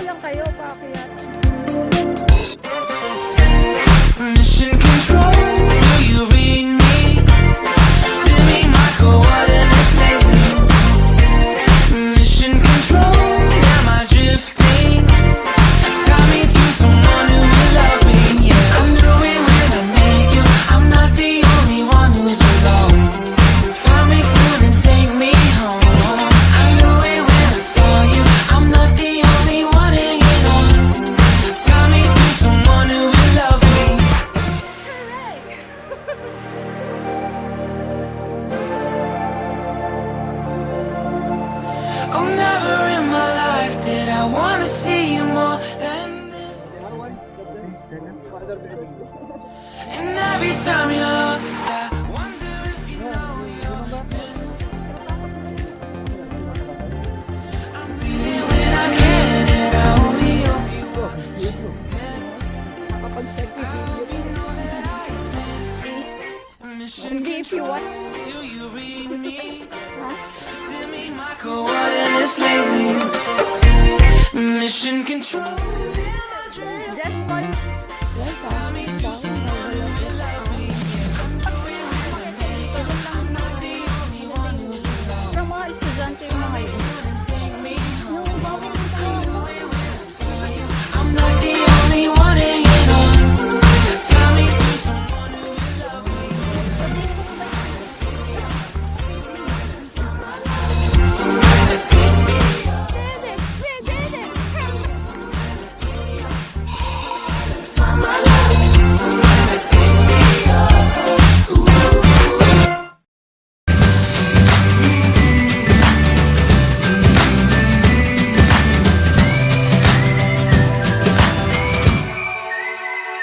lang kayo, paakyat. Mission control, do you read me? Send me my coordinates lately. Mission control, am I drifting? Tie me to someone who will love me, yeah. I knew it when I met you, I'm not the only one who's alone. Find me soon and take me home. I knew it when I saw you, I'm not the only one hanging on. Tie me to someone who will love me. Oh, never in my life did I wanna see you more than this. And every time you're lost, I wonder if you know you're missed. I'm breathing when I can, and I only hope you watch this. I'll be know that I exist. Mission control, do you read me? Send me my coordinates lately. Mission control.